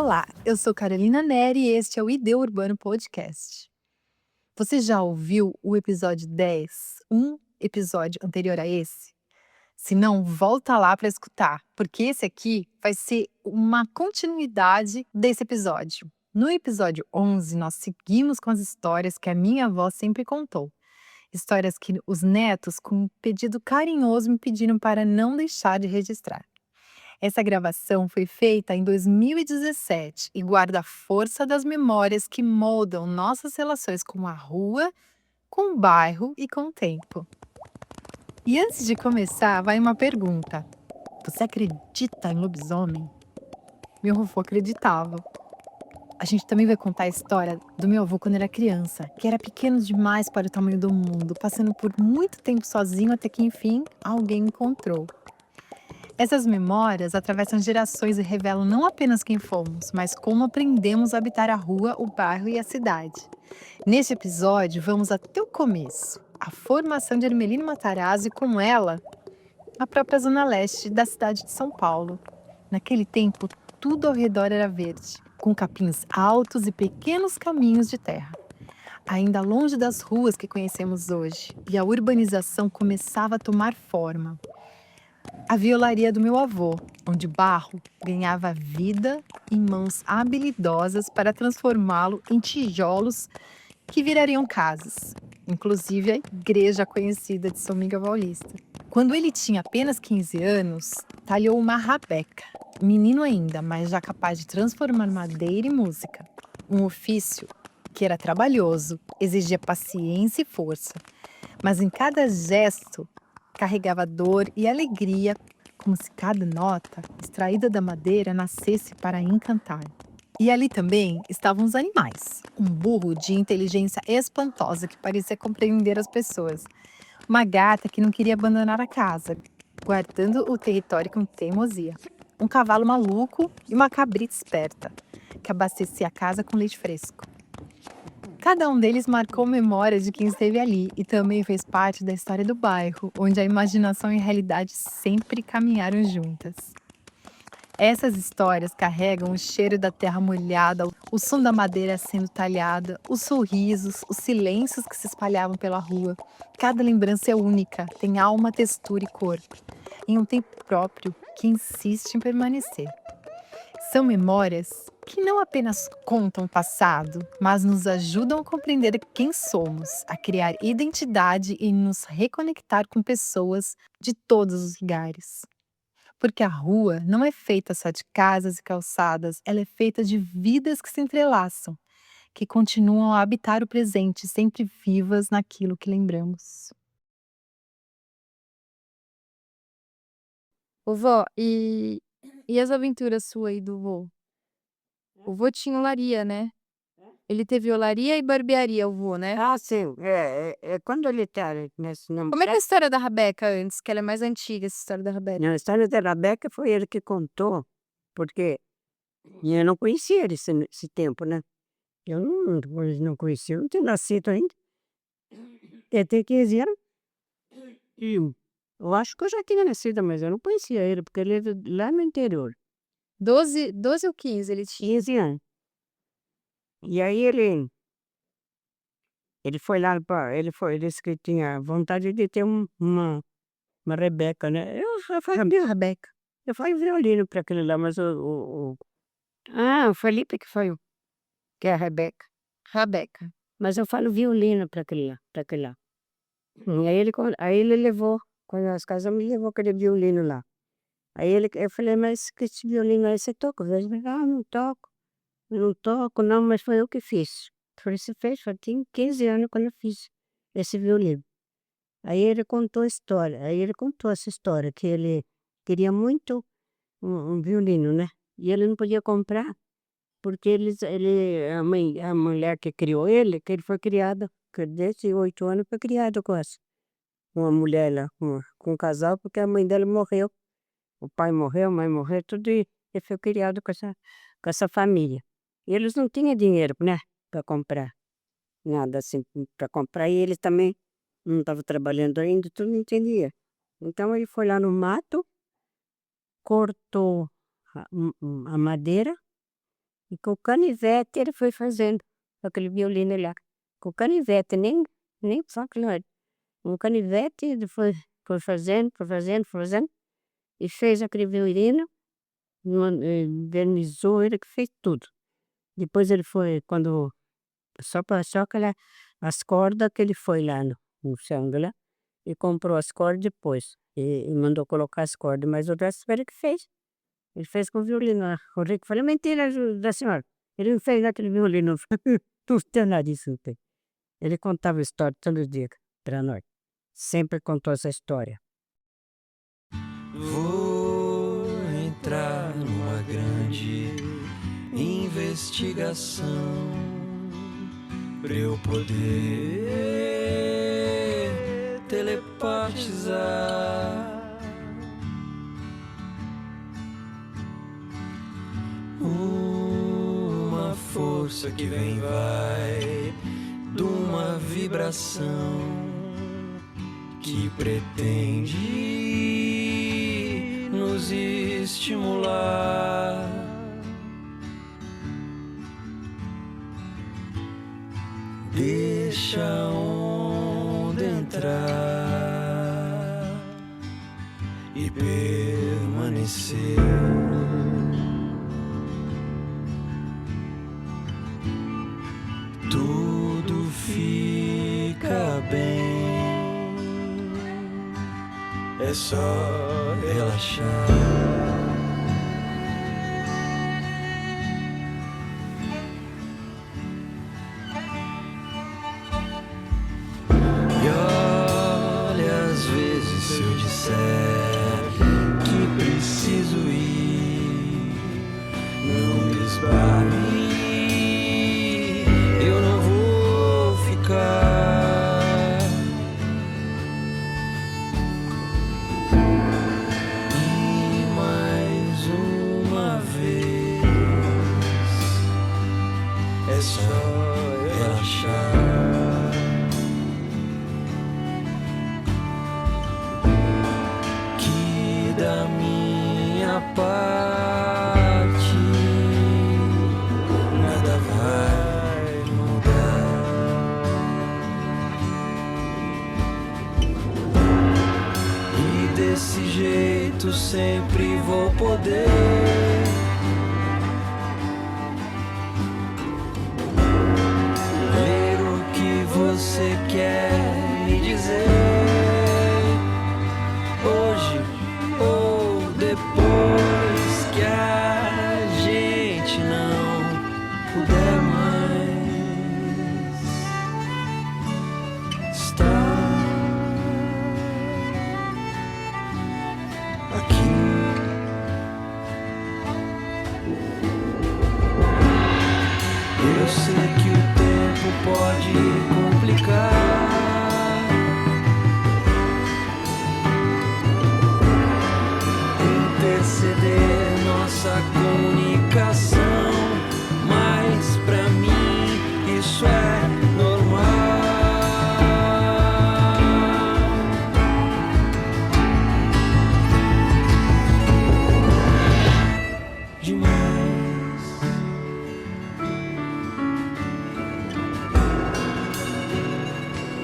Olá, eu sou Carolina Neri e este é o ID Urbano Podcast. Você já ouviu o episódio 10, um episódio anterior a esse? Se não, volta lá para escutar, porque esse aqui vai ser uma continuidade desse episódio. No episódio 11, nós seguimos com as histórias que a minha avó sempre contou. Histórias que os netos, com um pedido carinhoso, me pediram para não deixar de registrar. Essa gravação foi feita em 2017 e guarda a força das memórias que moldam nossas relações com a rua, com o bairro e com o tempo. E antes de começar, vai uma pergunta: você acredita em lobisomem? Meu avô acreditava. A gente também vai contar a história do meu avô quando era criança, que era pequeno demais para o tamanho do mundo, passando por muito tempo sozinho até que, enfim, alguém encontrou. Essas memórias atravessam gerações e revelam não apenas quem fomos, mas como aprendemos a habitar a rua, o bairro e a cidade. Neste episódio, vamos até o começo, a formação de Ermelino Matarazzo e, com ela, a própria zona leste da cidade de São Paulo. Naquele tempo, tudo ao redor era verde, com capins altos e pequenos caminhos de terra. Ainda longe das ruas que conhecemos hoje, e a urbanização começava a tomar forma. A violaria do meu avô, onde o barro ganhava vida em mãos habilidosas para transformá-lo em tijolos que virariam casas, inclusive a igreja conhecida de São Miguel Paulista. Quando ele tinha apenas 15 anos, talhou uma rabeca, menino ainda, mas já capaz de transformar madeira em música. Um ofício que era trabalhoso, exigia paciência e força, mas em cada gesto carregava dor e alegria, como se cada nota, extraída da madeira, nascesse para encantar. E ali também estavam os animais. Um burro de inteligência espantosa que parecia compreender as pessoas. Uma gata que não queria abandonar a casa, guardando o território com teimosia. Um cavalo maluco e uma cabrita esperta, que abastecia a casa com leite fresco. Cada um deles marcou memórias de quem esteve ali e também fez parte da história do bairro, onde a imaginação e a realidade sempre caminharam juntas. Essas histórias carregam o cheiro da terra molhada, o som da madeira sendo talhada, os sorrisos, os silêncios que se espalhavam pela rua. Cada lembrança é única, tem alma, textura e cor, em um tempo próprio que insiste em permanecer. São memórias que não apenas contam o passado, mas nos ajudam a compreender quem somos, a criar identidade e nos reconectar com pessoas de todos os lugares. Porque a rua não é feita só de casas e calçadas, ela é feita de vidas que se entrelaçam, que continuam a habitar o presente, sempre vivas naquilo que lembramos. Ô vó, e as aventuras sua e do vô? O vô tinha olaria, né? Ele teve olaria e barbearia, o vô, né? Ah, sim. Quando ele está nesse Como é que é a namorado. história da Rabeca antes, que ela é mais antiga, essa história da Rabeca? A história da Rabeca foi ele que contou, porque eu não conhecia ele esse tempo, né. Eu não conhecia, eu não tinha nascido ainda. Ele tem 15 anos e eu acho que eu já tinha nascido, mas eu não conhecia ele, porque ele é lá no interior. 12 ou 15 ele tinha? 15 anos. E aí ele foi lá para ele disse que tinha vontade de ter uma Rebeca, né. Eu Rabe fazia Rabeca. eu fazia violino para aquele lá, mas o Felipe que foi o que é a Rebeca. Rabeca. Mas eu falo violino para aquele lá. E aí ele levou, quando nós casamos, ele levou aquele violino lá. Eu falei: "Mas que esse violino aí você toca?" Ele falou: "Ah, não toco, não toco não, mas foi eu que fiz." Eu falei: "Você fez?" Eu tinha 15 anos quando eu fiz esse violino. Aí ele contou a história, aí ele contou essa história, que ele queria muito um violino, né, e ele não podia comprar. Porque a mulher que criou ele, que ele foi criado, que desde 8 anos foi criado com uma mulher lá, com um casal, porque a mãe dele morreu. O pai morreu, a mãe morreu, tudo, e ele foi criado com essa família. E eles não tinham dinheiro, né, para comprar nada assim, para comprar, e ele também não estava trabalhando ainda, tudo não tinha dinheiro. Então ele foi lá no mato, cortou a madeira E com canivete ele foi fazendo aquele violino lá. Com canivete, nem faca, não. Com canivete ele foi fazendo, foi fazendo, foi fazendo. E fez aquele violino, vernizou ele que fez tudo. Depois ele foi, quando, só aquela, as cordas que ele foi lá no Xanga lá, e comprou as cordas depois. E mandou colocar as cordas, mas o resto foi ele que fez. Ele fez com o violino lá. O Rico falou, mentira da senhora. Ele não fez aquele violino. Não tem nada disso, não tem. Ele contava história todo dia pra nós. Sempre contou essa história. Vou entrar numa grande investigação pra eu poder telepatizar uma força que vem e vai de uma vibração que pretende nos estimular. Deixa a onda entrar e permanecer. Tudo fica bem. É só relaxar. E olha, às vezes se eu disser que preciso ir, não me esbarre, eu não vou ficar. É só relaxar. Que da minha parte nada vai mudar. E desse jeito sempre vou poder você quer me dizer hoje ou depois que a gente não puder mais estar aqui. Eu sei que o tempo pode complicar, interceder nossa comunicação, mas pra mim isso é normal. Demais.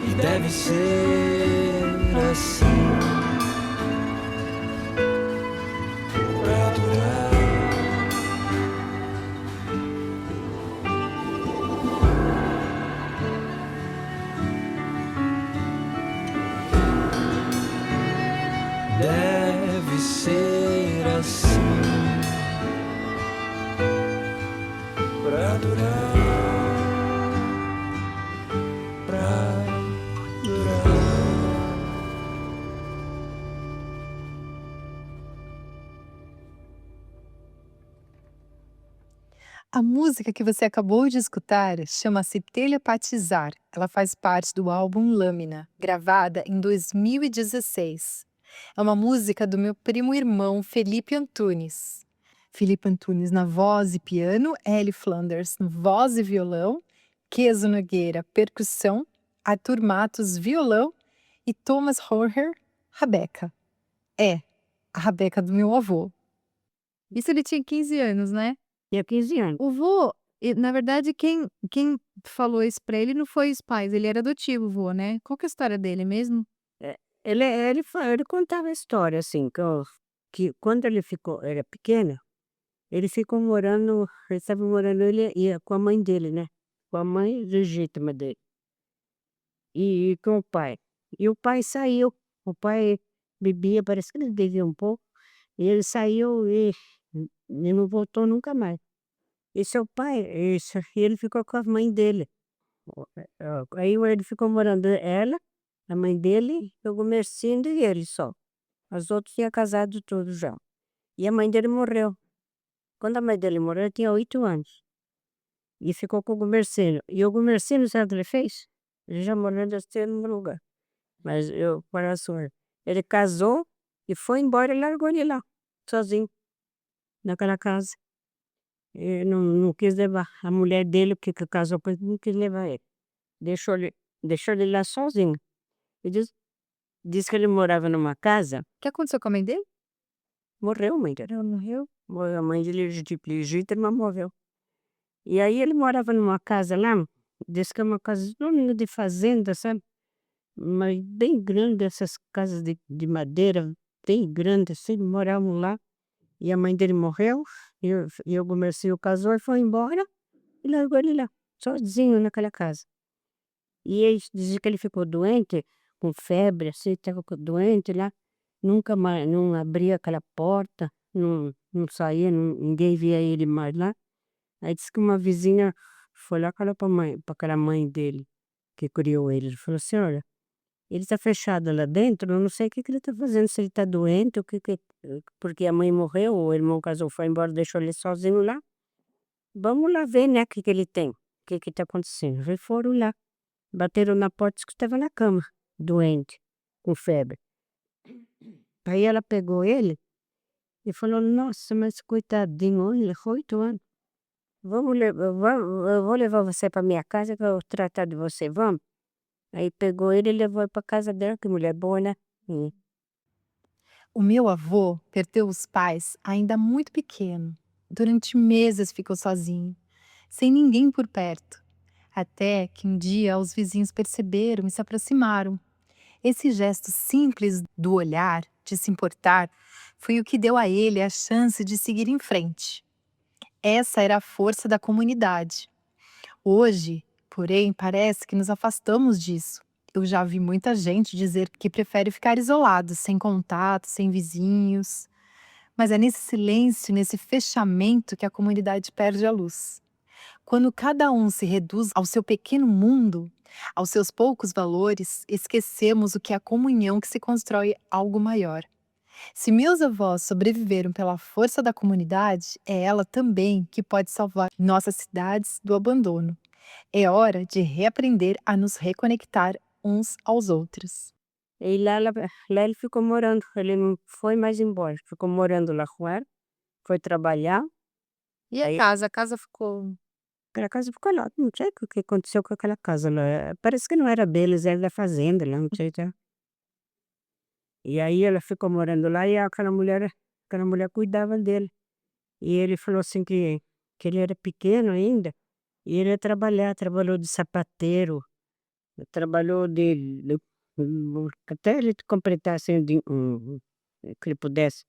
E deve ser assim pra durar. Deve ser assim pra durar. A música que você acabou de escutar chama-se Telepatizar. Ela faz parte do álbum Lâmina, gravada em 2016. É uma música do meu primo irmão Felipe Antunes. Felipe Antunes na voz e piano, Ellie Flanders na voz e violão, Keso Nogueira, percussão, Arthur Matos, violão e Thomas Horher, rabeca. É, a rabeca do meu avô. Isso ele tinha 15 anos, né? Tinha 15 anos. O vô, na verdade, quem falou isso pra ele não foi os pais, ele era adotivo, o vô, né? Qual que é a história dele mesmo? Ele contava a história, assim, que quando era pequeno, ele estava morando, ele ia com a mãe dele, né? Com a mãe legítima dele. E com o pai. E o pai saiu. O pai bebia, parece que ele bebia um pouco. E ele saiu e não voltou nunca mais. E seu pai, e ele ficou com a mãe dele. Aí ele ficou morando, ela, a mãe dele, o Gumercindo e ele só. Os outros tinham casado tudo já. E a mãe dele morreu. Quando a mãe dele morreu, ele tinha 8 anos. E ficou com o Gumercindo. E o Gumercindo, sabe o que ele fez? Ele já morreu desse mesmo lugar. Mas eu, para a sua, ele casou e foi embora e largou ele lá, sozinho, naquela casa. E não quis levar. A mulher dele, que casou com ele, não quis levar ele. Deixou ele, deixou ele lá sozinho. E diz que ele morava numa casa, O que aconteceu com a mãe dele? morreu a mãe dele. Morreu. A mãe dele, legítima, morreu. E aí ele morava numa casa lá, diz que é uma casa toda de fazenda, sabe? Mas bem grande, essas casas de madeira, bem grande, assim, moravam lá. E a mãe dele morreu, e o Gumercindo casou e foi embora, e largou ele lá, sozinho naquela casa. E eles dizem que ele ficou doente, com febre, assim, estava doente lá, nunca mais, não abria aquela porta, não saía, ninguém via ele mais lá. Aí disse que uma vizinha foi lá e falou para aquela mãe dele, que criou ele, falou assim, olha, ele está fechado lá dentro, eu não sei o que que ele está fazendo, se ele está doente, porque a mãe morreu, o irmão casou, foi embora, deixou ele sozinho lá. Vamos lá ver, né, o que que ele tem, o que que está acontecendo. Eles foram lá, bateram na porta, disse que estava na cama, doente, com febre. Aí ela pegou ele e falou, nossa, mas coitadinho, olha, ele foi 8 anos. Eu vou levar você para minha casa que eu vou tratar de você, vamos? Aí pegou ele e levou para casa dela, que mulher boa, né? O meu avô perdeu os pais ainda muito pequeno. Durante meses ficou sozinho, sem ninguém por perto. Até que um dia os vizinhos perceberam e se aproximaram. Esse gesto simples do olhar, de se importar, foi o que deu a ele a chance de seguir em frente. Essa era a força da comunidade. Hoje, porém, parece que nos afastamos disso. Eu já vi muita gente dizer que prefere ficar isolado, sem contato, sem vizinhos. Mas é nesse silêncio, nesse fechamento que a comunidade perde a luz. Quando cada um se reduz ao seu pequeno mundo, aos seus poucos valores, esquecemos o que é a comunhão que se constrói algo maior. Se meus avós sobreviveram pela força da comunidade, é ela também que pode salvar nossas cidades do abandono. É hora de reaprender a nos reconectar uns aos outros. E lá ele ficou morando, ele não foi mais embora, ficou morando lá fora, foi trabalhar, E a aí casa? A casa ficou. aquela casa ficou lá, não sei o que aconteceu com aquela casa lá, parece que não era deles, era da fazenda lá, não sei, tá? E aí ela ficou morando lá e aquela mulher cuidava dele. E ele falou assim que ele era pequeno ainda, e ele ia trabalhar, trabalhou de sapateiro, trabalhou até ele completar assim, que ele pudesse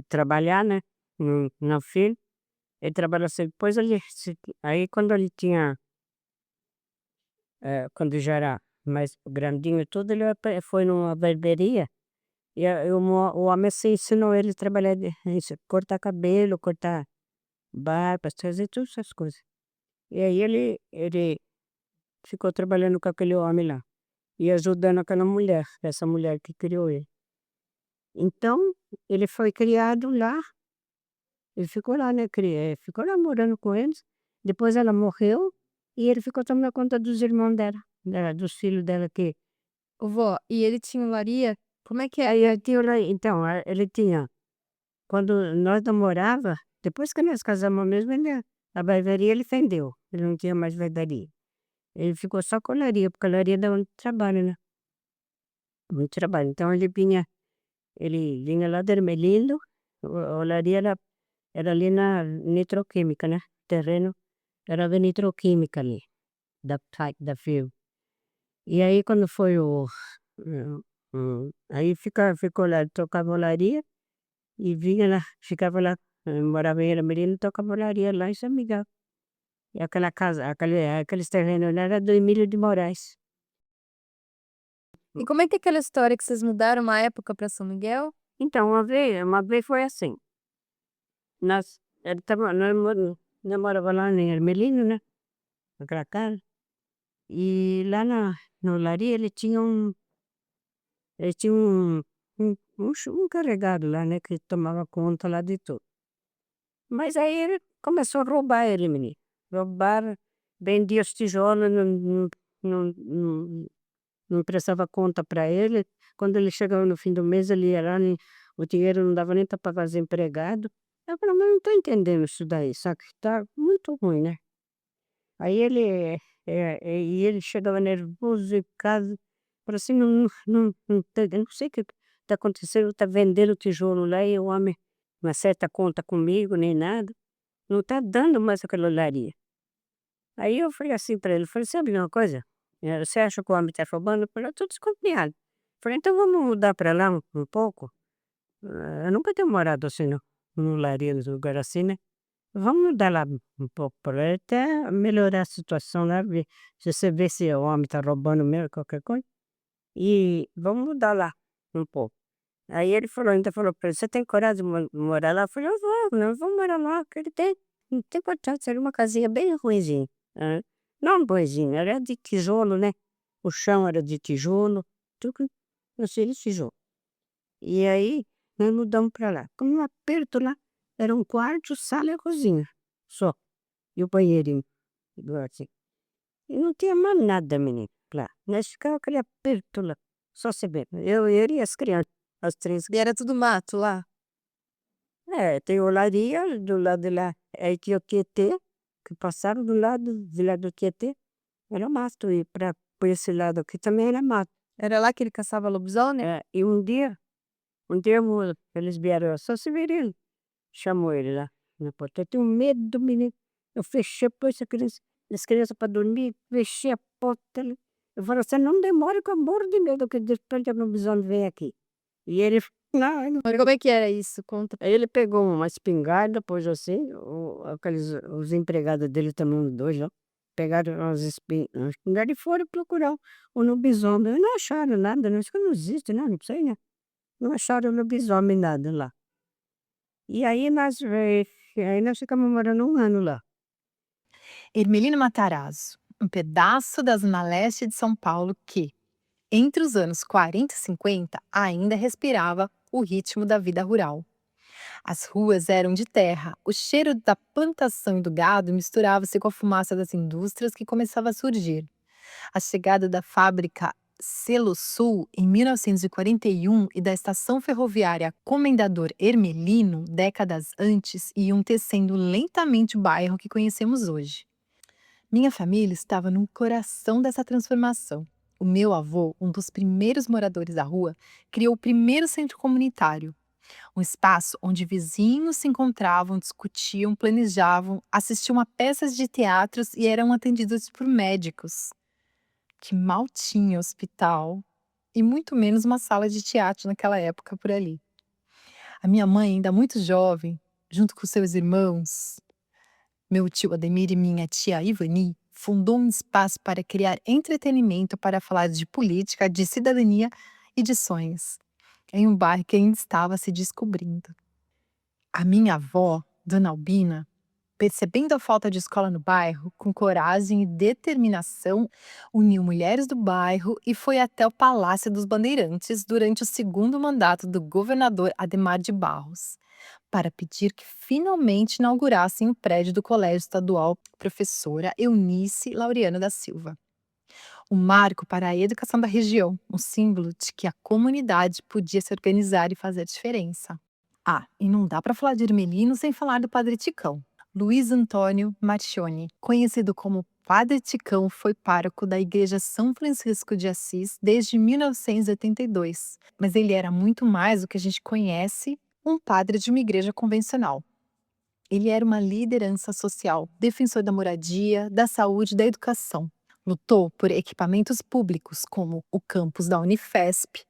trabalhar, né, no filho, ele trabalhou assim, depois aí quando ele tinha, quando já era mais grandinho e tudo, ele foi numa barbearia, e o homem assim, ensinou ele a trabalhar, isso, cortar cabelo, cortar barba, fazer todas essas coisas. E aí ele ficou trabalhando com aquele homem lá, e ajudando aquela mulher, essa mulher que criou ele. Então, ele foi criado lá, ele ficou lá, né, ficou lá morando com eles, depois ela morreu, e ele ficou tomando conta dos irmãos dela, dos filhos dela que... Ô, vó, e ele tinha olaria? Como é que é? Aí então, ele tinha, quando nós namorava, depois que nós casamos mesmo, a barbearia ele vendeu, ele não tinha mais barbearia. Ele ficou só com olaria, porque a olaria dá muito trabalho, né? Muito trabalho. Então ele vinha lá de Ermelino, a olaria era ali na Nitroquímica, né? Terreno era da Nitroquímica ali, da Fiu. E aí quando foi aí ficou lá, tocava olaria e vinha lá, ficava lá, morava em Ermelino, tocava olaria lá em São Miguel. E aquela casa, aqueles terrenos lá era do Emílio de Moraes. E como é que é aquela história que vocês mudaram uma época para São Miguel? Então, uma vez foi assim. Nós morava lá em Ermelino, né? Naquela casa. E lá na olaria ele tinha um encarregado lá, né? Que tomava conta lá de tudo. Mas aí ele começou a roubar ele, menino. Roubar, vendia os tijolos, não, não, não prestava conta para ele. Quando ele chegava no fim do mês, ele ia lá, o dinheiro não dava nem para pagar os empregados. Eu falei, mas não estou entendendo isso daí, só que está muito ruim, né? Aí ele chegava nervoso em casa, falou assim, não sei o que está acontecendo, está vendendo tijolo lá e o homem não acerta conta comigo, nem nada, não está dando mais aquela olaria. Aí eu falei assim para ele, falei, sabe de uma coisa? Você acha que o homem está roubando? Eu falei, eu estou desconfiado. Falei, então vamos mudar para lá um pouco? Eu nunca tenho morado assim no olaria, num lugar assim, né? Vamos mudar lá um pouco para lá, até melhorar a situação lá, ver se você vê se o homem está roubando mesmo, qualquer coisa. E vamos mudar lá um pouco. Aí ele ainda falou para ele, você tem coragem de morar lá? Eu falei, eu vou morar lá, que ele tem, não tem importância, era uma casinha bem ruinzinha. Não ruinzinha, era de tijolo, né? O chão era de tijolo, tudo assim, de tijolo. E aí nós mudamos para lá. Como um aperto lá, era um quarto, sala e cozinha, só. E o banheirinho, igual assim. E não tinha mais nada, menino, lá. Nós ficava aquele aperto lá, só se vê. Eu e as crianças, as três. E era tudo mato lá? Tem olaria, do lado de lá, aí tinha o Tietê, que passaram do lado do Tietê, era mato, e por esse lado aqui também era mato. Era lá que ele caçava lobisomem? E um dia eles vieram, só se viram, chamou ele lá na porta. Eu tenho medo do menino. Eu fechei, pus as crianças para dormir, fechei a porta. Eu falei, você não demora que eu morro de medo que de repente o lobisomem vem aqui. E ele, não. Mas como é que era isso? Conta. Aí ele pegou uma espingarda, pôs assim, os empregados dele também, os dois, ó, pegaram umas espingardas e foram procurar o lobisomem. Não acharam nada, não, isso que não existe, né? Não sei, né? Não acharam lobisomem nada lá. E aí nós ficamos morando 1 ano lá. Ermelino Matarazzo, um pedaço da zona leste de São Paulo que, entre os anos 40 e 50, ainda respirava o ritmo da vida rural. As ruas eram de terra, o cheiro da plantação e do gado misturava-se com a fumaça das indústrias que começava a surgir. A chegada da fábrica Selo Sul em 1941 e da estação ferroviária Comendador Ermelino, décadas antes, iam tecendo lentamente o bairro que conhecemos hoje. Minha família estava no coração dessa transformação. O meu avô, um dos primeiros moradores da rua, criou o primeiro centro comunitário, um espaço onde vizinhos se encontravam, discutiam, planejavam, assistiam a peças de teatros e eram atendidos por médicos, que mal tinha hospital e muito menos uma sala de teatro naquela época por ali. A minha mãe, ainda muito jovem, junto com seus irmãos, meu tio Ademir e minha tia Ivani, fundou um espaço para criar entretenimento para falar de política, de cidadania e de sonhos, em um bairro que ainda estava se descobrindo. A minha avó, Dona Albina, percebendo a falta de escola no bairro, com coragem e determinação, uniu mulheres do bairro e foi até o Palácio dos Bandeirantes durante o segundo mandato do governador Adhemar de Barros, para pedir que finalmente inaugurassem o prédio do Colégio Estadual Professora Eunice Laureano da Silva. Um marco para a educação da região, um símbolo de que a comunidade podia se organizar e fazer diferença. E não dá para falar de Ermelino sem falar do Padre Ticão. Luiz Antônio Marchione, conhecido como Padre Ticão, foi pároco da Igreja São Francisco de Assis desde 1982, mas ele era muito mais do que a gente conhece um padre de uma igreja convencional. Ele era uma liderança social, defensor da moradia, da saúde e da educação. Lutou por equipamentos públicos, como o campus da Unifesp,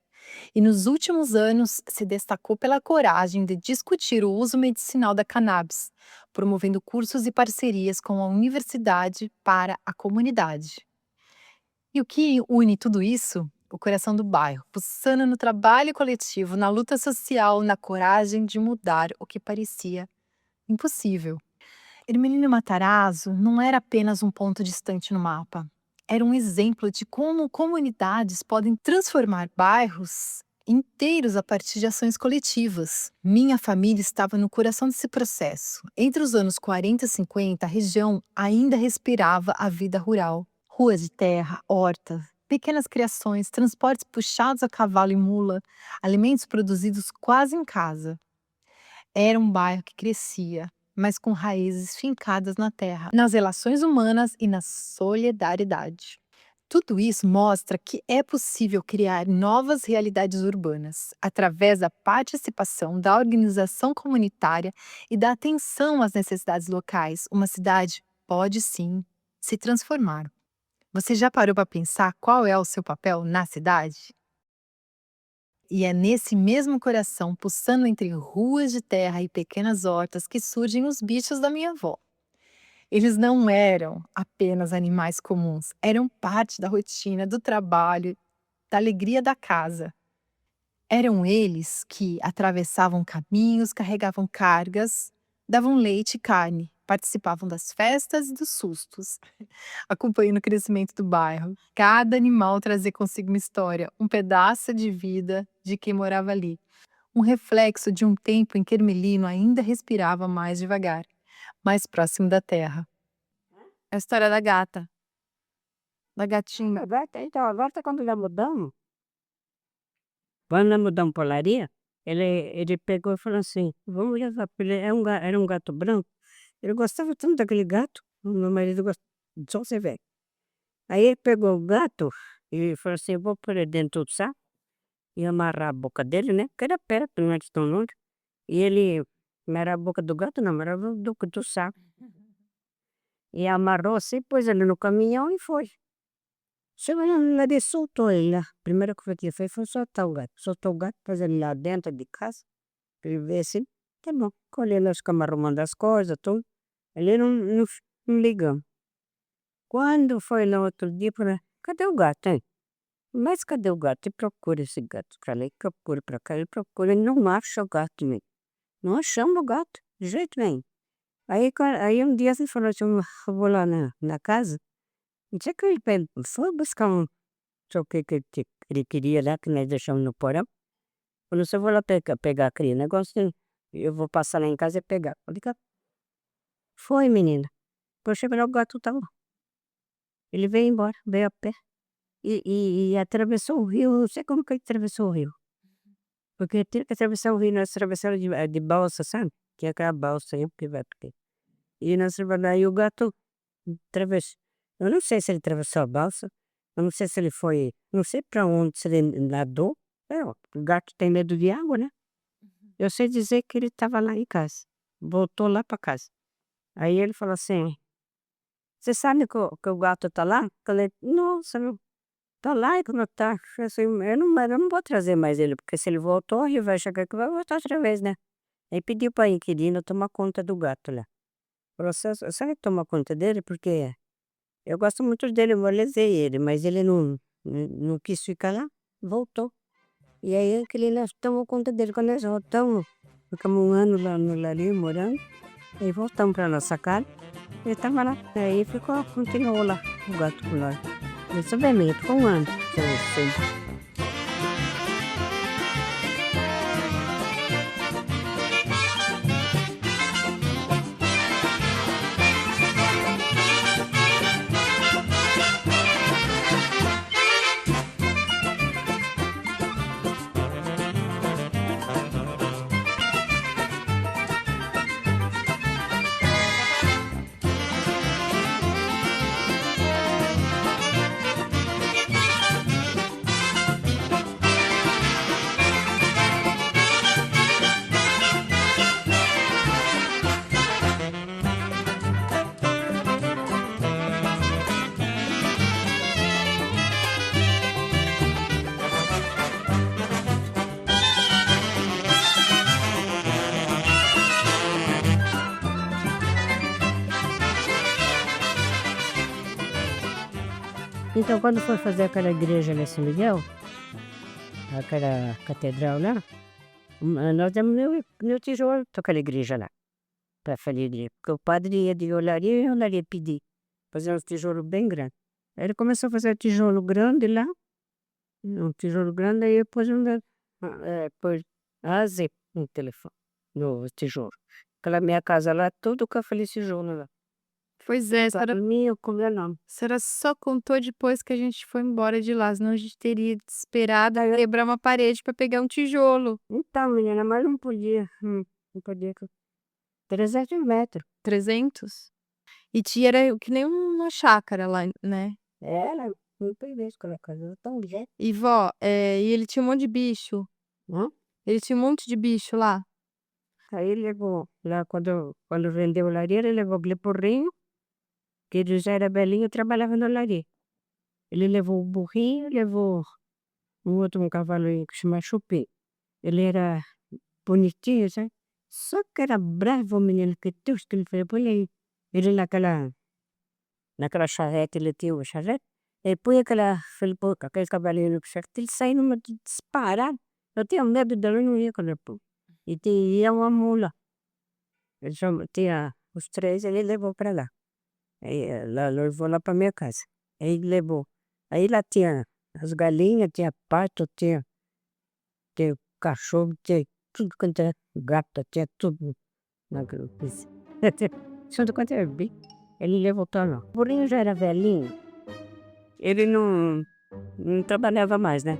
e nos últimos anos se destacou pela coragem de discutir o uso medicinal da cannabis, promovendo cursos e parcerias com a universidade para a comunidade. E o que une tudo isso? O coração do bairro, pulsando no trabalho coletivo, na luta social, na coragem de mudar o que parecia impossível. Hermelino Matarazzo não era apenas um ponto distante no mapa. Era um exemplo de como comunidades podem transformar bairros inteiros a partir de ações coletivas. Minha família estava no coração desse processo. Entre os anos 40 e 50, a região ainda respirava a vida rural. Ruas de terra, hortas, pequenas criações, transportes puxados a cavalo e mula, alimentos produzidos quase em casa. Era um bairro que crescia, mas com raízes fincadas na terra, nas relações humanas e na solidariedade. Tudo isso mostra que é possível criar novas realidades urbanas através da participação, da organização comunitária e da atenção às necessidades locais. Uma cidade pode sim se transformar. Você já parou para pensar qual é o seu papel na cidade? E é nesse mesmo coração, pulsando entre ruas de terra e pequenas hortas, que surgem os bichos da minha avó. Eles não eram apenas animais comuns, eram parte da rotina, do trabalho, da alegria da casa. Eram eles que atravessavam caminhos, carregavam cargas, davam leite e carne, participavam das festas e dos sustos, acompanhando o crescimento do bairro. Cada animal trazia consigo uma história, um pedaço de vida de quem morava ali. Um reflexo de um tempo em que Hermelino ainda respirava mais devagar, mais próximo da terra. A história da gata. Da gatinha. Então, agora quando nós mudamos para Olaria, ele pegou e falou assim, vamos levar, porque era um gato branco. Ele gostava tanto daquele gato, o meu marido gostava, só você vê. Aí ele pegou o gato e falou assim, eu vou pôr ele dentro do saco e amarrar a boca dele, né? Porque era perto, não era tão longe. E ele, não era a boca do gato, não, era do saco. E amarrou assim, pôs ele no caminhão e foi. Chegou lá, ele soltou ele lá. A primeira coisa que ele fez foi soltar o gato. Soltou o gato, pôs ele lá dentro de casa, para ele ver assim, tá bom. Colheu nós ficamos arrumando as coisas, tudo. Ele não ligamos. Quando foi lá outro dia, falei, cadê o gato, hein? Mas cadê o gato? E procura esse gato pra lá, e procura pra cá, ele procura, ele não acha o gato, nem. Não achamos o gato, de jeito nenhum. Aí um dia ele falou assim, eu vou lá na casa, não sei que ele foi buscar um, sei o que ele queria lá, que nós deixamos no porão. Falou assim, eu vou lá pegar aquele negócio, eu vou passar lá em casa e pegar. Falei, foi, menina. Quando chegou lá, o gato tava lá. Ele veio embora, veio a pé. E atravessou o rio, não sei como que ele atravessou o rio. Porque tinha que atravessar o rio, nós atravessamos de balsa, sabe? Tinha aquela balsa aí, porque vai porque. E nós atravessamos, aí o gato atravessou. Eu não sei se ele atravessou a balsa, eu não sei se ele foi, não sei pra onde, se ele nadou. O gato tem medo de água, né? Eu sei dizer que ele estava lá em casa, voltou lá pra casa. Aí ele falou assim, você sabe que o gato tá lá? Eu falei, nossa, não. Tá lá e como tá? Eu falei assim, eu não vou trazer mais ele, porque se ele voltou, ele vai chegar aqui e vai voltar outra vez, né? Aí pediu pra inquilino tomar conta do gato lá. Falou, você tomar conta dele? Porque eu gosto muito dele, eu molezei ele, mas ele não quis ficar lá, voltou. E aí a inquilina tomou conta dele. Quando nós voltamos, ficamos um ano lá no Lari, morando, aí voltamos pra nossa casa, ele tava lá. Aí continuou lá, o gato com nós. Isso bem, menino, ficou um ano. Sim. Então, quando foi fazer aquela igreja em São Miguel, aquela catedral lá, nós demos no tijolo aquela igreja lá, para fazer a igreja. Porque o padre ia de olaria e olaria pedir, fazer um tijolo bem grande. Aí ele começou a fazer tijolo grande lá, um tijolo grande, aí pôs pôs asa no telefone, no tijolo. Aquela minha casa lá, tudo com aquele tijolo lá. Pois é, Para mim, eu comia não. a senhora só contou depois que a gente foi embora de lá, senão a gente teria esperado quebrar uma parede para pegar um tijolo. Então, menina, mas não podia. Não podia. 300 metros. 300? E tinha era que nem uma chácara lá, né? Era, não peguei aquela casa, tão grande. E vó, e ele tinha um monte de bicho. Hã? Ele tinha um monte de bicho lá. Aí ele levou, lá quando vendeu a olaria, ele levou aquele burrinho, que ele já era velhinho e trabalhava na olaria. Ele levou o burrinho, levou um cavalinho que se chama Chupim. Ele era bonitinho, sabe? Só que era bravo o menino, que Deus que ele fez. Ele naquela charrete, ele tinha uma charrete, ele põe aquele cavalinho no charrete, ele sai numa disparada. Eu tinha medo dele, não ia quando ele pôr. E tinha uma mula. Ele tinha os 3, ele levou para lá. Aí ela levou lá para minha casa. Aí ele levou. Aí lá tinha as galinhas, tinha pato, tinha cachorro, tinha tudo quanto é gato, tinha tudo naquela coisa. Tudo quanto é bicho. Ele levou para lá. O burrinho já era velhinho. Ele não trabalhava mais, né?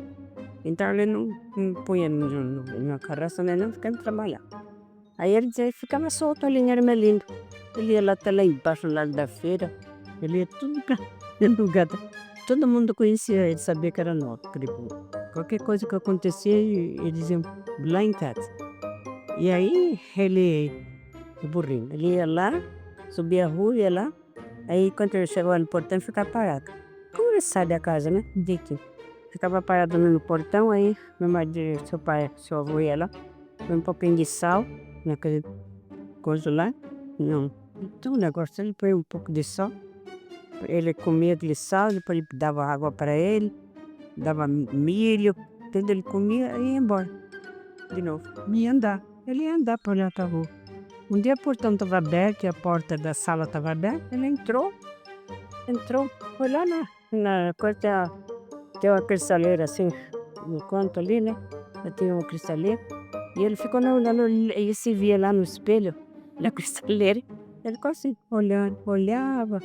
Então ele não punha na carroça, né? Não ficava trabalhando. Aí ele ficava solto ali em Ermelindo. Ele ia lá até lá embaixo, lá da feira. Ele ia tudo pra dentro do gado. Todo mundo conhecia ele, sabia que era nosso. Qualquer coisa que acontecia, eles diziam lá em casa. E aí o burrinho, ele ia lá, subia a rua, ia lá. Aí quando ele chegou no portão, ficava parado. Como ele sai da casa, né? Dito. Ficava parado no portão, aí meu marido, seu avô ia lá, põe um pouquinho de sal naquele coisa lá. Não, então o negócio, ele põe um pouco de sal, ele comia aquele sal, depois ele dava água para ele, dava milho, tudo ele comia e ia embora. De novo, ele ia andar por lá pra rua. Um dia o portão estava aberto e a porta da sala estava aberta, ele entrou, foi lá na coisa. Tem uma cristaleira assim, no canto ali, né? Tinha uma cristaleira. E ele ficou olhando, e se via lá no espelho, na cristaleira. Ele ficou assim, olhava.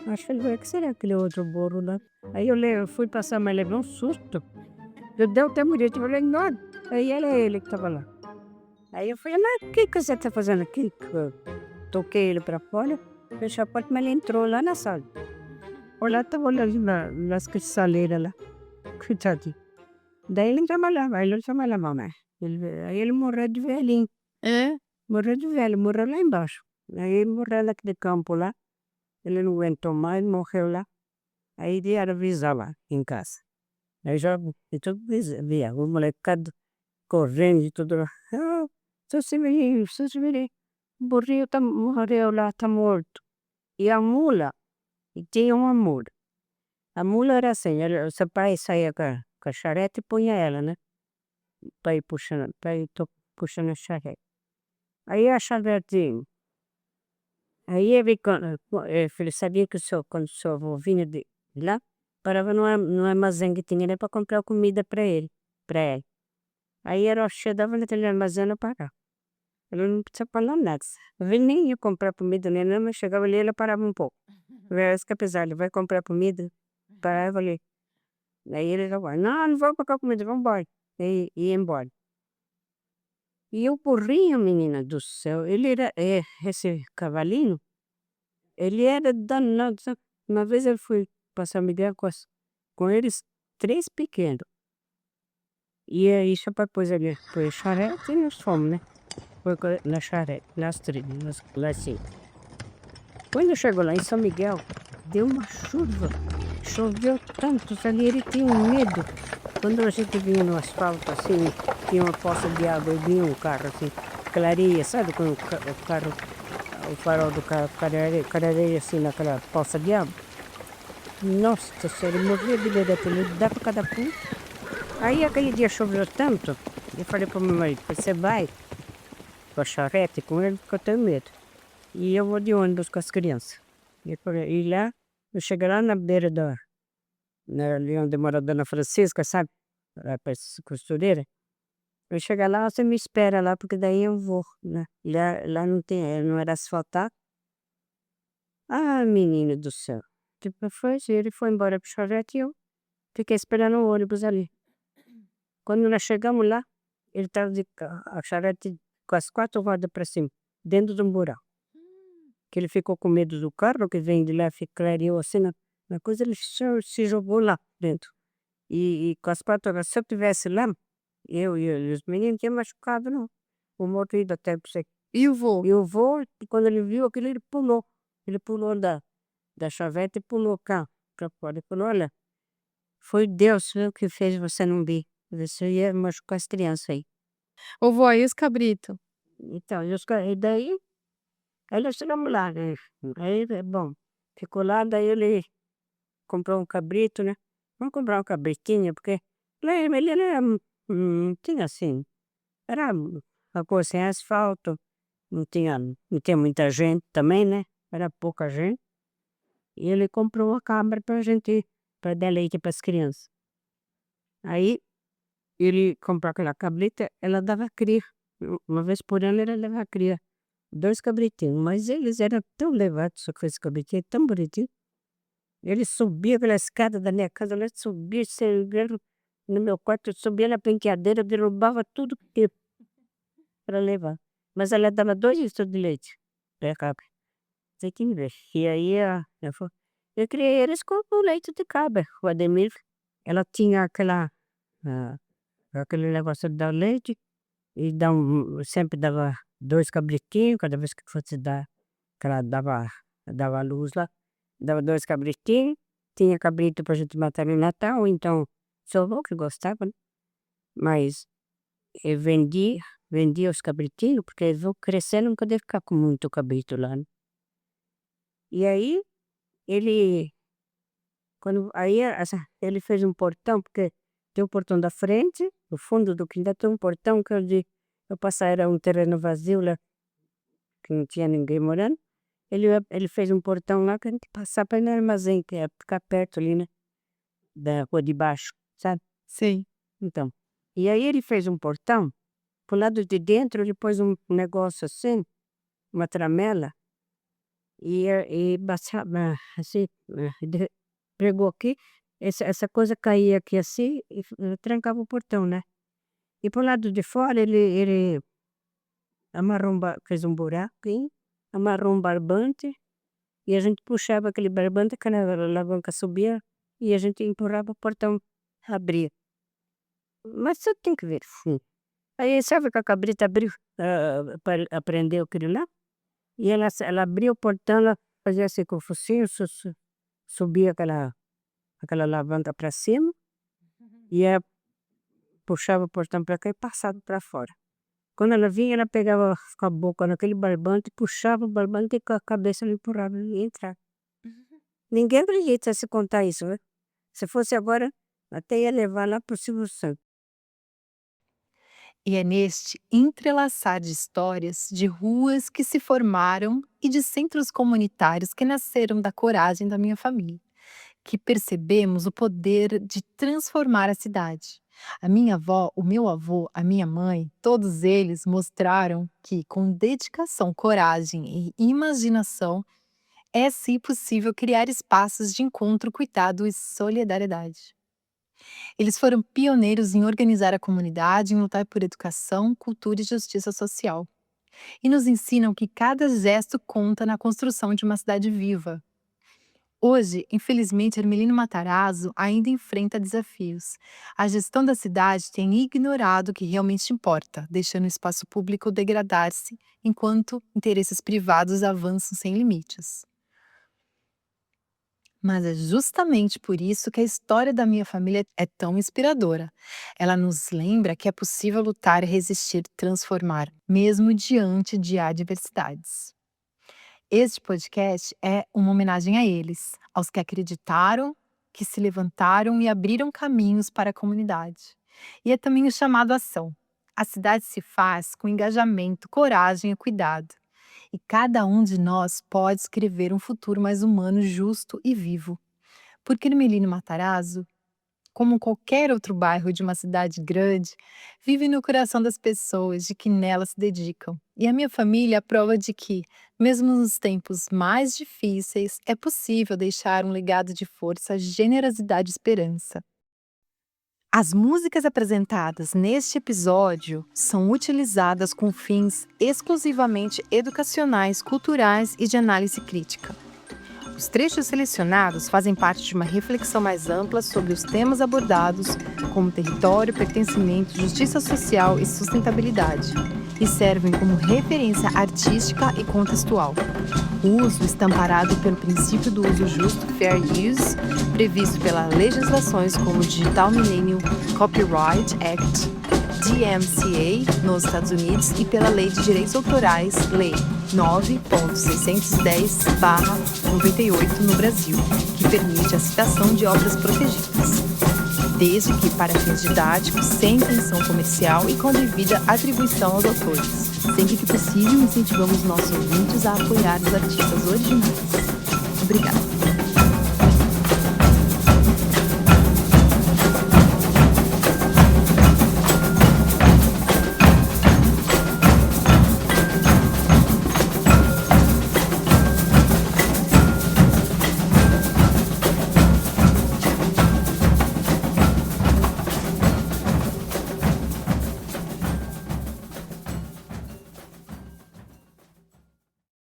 Acho que ele falou, o que será aquele outro burro lá? Aí eu fui passar, mas levei um susto. Eu dei até mulher, eu falei, não. Aí era ele que estava lá. Aí eu falei, mas o que você está fazendo aqui? Eu toquei ele para fora, fechei a porta, mas ele entrou lá na sala. Olha, estava olhando nas cristaleiras lá. Coitadinho. Daí ele não trabalhava mais. Aí ele morreu de velhinho. É? Morreu de velho, morreu lá embaixo. Aí ele morreu naquele campo lá. Ele não aguentou mais, morreu lá. Aí ele era avisar lá em casa. Aí já tudo via, o molecado correndo e tudo lá. Seu Severino. O burrinho morreu lá, tá morto. E a mula, e tinha uma mula. A mula era assim, o seu pai saía com a charrete e punha ela, né? Para ir puxando a charrete. Aí a charrete, aí ele sabia que quando o seu avô vinha de lá, parava no armazém que tinha ali para comprar comida para ela. Aí era chegava naquele armazém e parava. Ele não precisava falar nada. Ele nem ia comprar comida, nem nada, mas chegava ali e ela parava um pouco. Parece que apesar, ele vai comprar comida, parava ali. Aí ele já vai, não vou comprar comida, vamos embora. E ia embora. E o burrinho, menina do céu, ele era, esse cavalinho, ele era danado, sabe? Uma vez eu fui para São Miguel com eles, 3 pequenos. E aí, só para pôr ali, foi charrete e nós fomos, né? Foi na charrete, nas trilhas, lá assim. Quando chegou lá em São Miguel, deu uma chuva. Choveu tanto, ali ele tinha um medo. Quando a gente vinha no asfalto, assim, tinha uma poça de água e vinha um carro, assim, clareia, sabe? Quando o farol do carro clareia, assim, naquela poça de água. Nossa senhora, eu morria de medo daquilo, ele dava cada pulo. Aí aquele dia choveu tanto, eu falei pro meu marido, você vai com a charrete com ele porque eu tenho medo. E eu vou de ônibus com as crianças. E lá, eu cheguei lá na beira ali onde mora a Dona Francisca, sabe? Lá perto da costureira. Eu chegar lá, você me espera lá, porque daí eu vou, né? Lá não tem, não era asfaltado. Ah, menino do céu. Tipo, ele foi embora pro charrete e eu fiquei esperando o ônibus ali. Quando nós chegamos lá, ele estava a charrete com as 4 rodas para cima, dentro de um buraco. Que ele ficou com medo do carro que vem de lá, clareou assim na coisa, ele se jogou lá dentro. E com as 4 rodas, se eu tivesse lá, eu e os meninos não tinha machucado, não. O morrido até pra você. E o vô? E o vô, quando ele viu aquilo, ele pulou. Ele pulou da chaveta e pulou cá pra fora. Ele falou, olha, foi Deus, viu, que fez você não vir. Você ia machucar as crianças aí. Ô vô, e os cabrito? Então, e daí, aí nós chegamos lá, né? Aí, bom, ficou lá, daí ele comprou um cabrito, né? Vamos comprar um cabritinho, porque ele era, tinha assim, era uma coisa sem asfalto, não tinha muita gente também, né? Era pouca gente. E ele comprou uma cabra pra gente, pra dar leite pras crianças. Aí, ele comprou aquela cabrita, ela dava cria. Uma vez por ano ela dava cria. 2 cabritinhos, mas eles eram tão levados, só com esse cabritinho, tão bonitinho. Ele subia pela escada da minha casa, ele subia, chegando no meu quarto, subia na penteadeira, derrubava tudo que para levar. Mas ela dava 2 litros de leite, a cabra. Você tem que ver. E aí, eu criei eles com o leite de cabra. O Ademir, ela tinha ah, aquele negócio de dar leite, e sempre dava 2 cabritinhos, cada vez que fosse dar, que ela dava luz lá, dava 2 cabritinhos, tinha cabrito pra gente matar no Natal, então, seu avô que gostava, né? Mas eu vendia os cabritinhos, porque eles vão crescendo, não poder ficar com muito cabrito lá, né? E aí, ele, ele fez um portão, porque tem o portão da frente, no fundo do quintal tem um portão que eu passar, era um terreno vazio lá, que não tinha ninguém morando. Ele fez um portão lá que a gente passava para ir no armazém, que é ficar perto ali, né? Da rua de baixo, sabe? Sei. Então. E aí ele fez um portão, pro lado de dentro ele pôs um negócio assim, uma tramela, e baixava, assim, pregou aqui, essa coisa caía aqui assim, e trancava o portão, né? E pro lado de fora ele amarrou fez um buraco, hein? Amarrou um barbante, e a gente puxava aquele barbante, quando a alavanca subia, e a gente empurrava o portão, abria. Mas você tem que ver. Aí sabe que a cabrita abriu, aprendeu aquilo lá? E ela abria o portão, ela fazia assim com o focinho, subia aquela alavanca para cima, e ela puxava o portão para cá e passava para fora. Quando ela vinha, ela pegava com a boca naquele barbante, puxava o barbante e com a cabeça ela empurrava e ia entrar. Ninguém acredita se contar isso, né? Se fosse agora, até ia levar lá pro Silvio Santos. E é neste entrelaçar de histórias, de ruas que se formaram e de centros comunitários que nasceram da coragem da minha família, que percebemos o poder de transformar a cidade. A minha avó, o meu avô, a minha mãe, todos eles mostraram que, com dedicação, coragem e imaginação, é sim possível criar espaços de encontro, cuidado e solidariedade. Eles foram pioneiros em organizar a comunidade, em lutar por educação, cultura e justiça social. E nos ensinam que cada gesto conta na construção de uma cidade viva. Hoje, infelizmente, Hermelino Matarazzo ainda enfrenta desafios. A gestão da cidade tem ignorado o que realmente importa, deixando o espaço público degradar-se, enquanto interesses privados avançam sem limites. Mas é justamente por isso que a história da minha família é tão inspiradora. Ela nos lembra que é possível lutar, resistir, transformar, mesmo diante de adversidades. Este podcast é uma homenagem a eles, aos que acreditaram, que se levantaram e abriram caminhos para a comunidade. E é também o chamado à ação. A cidade se faz com engajamento, coragem e cuidado. E cada um de nós pode escrever um futuro mais humano, justo e vivo. Porque Ermelino Matarazzo, como qualquer outro bairro de uma cidade grande, vive no coração das pessoas de que nela se dedicam. E a minha família é a prova de que, mesmo nos tempos mais difíceis, é possível deixar um legado de força, generosidade e esperança. As músicas apresentadas neste episódio são utilizadas com fins exclusivamente educacionais, culturais e de análise crítica. Os trechos selecionados fazem parte de uma reflexão mais ampla sobre os temas abordados, como território, pertencimento, justiça social e sustentabilidade, e servem como referência artística e contextual. O uso está amparado pelo princípio do uso justo, fair use, previsto pelas legislações como o Digital Millennium Copyright Act, DMCA, nos Estados Unidos, e pela Lei de Direitos Autorais, Lei 9.610/98 no Brasil, que permite a citação de obras protegidas, desde que para fins didáticos, sem intenção comercial e com devida atribuição aos autores. Sempre que possível, incentivamos nossos ouvintes a apoiar os artistas originais. Obrigada.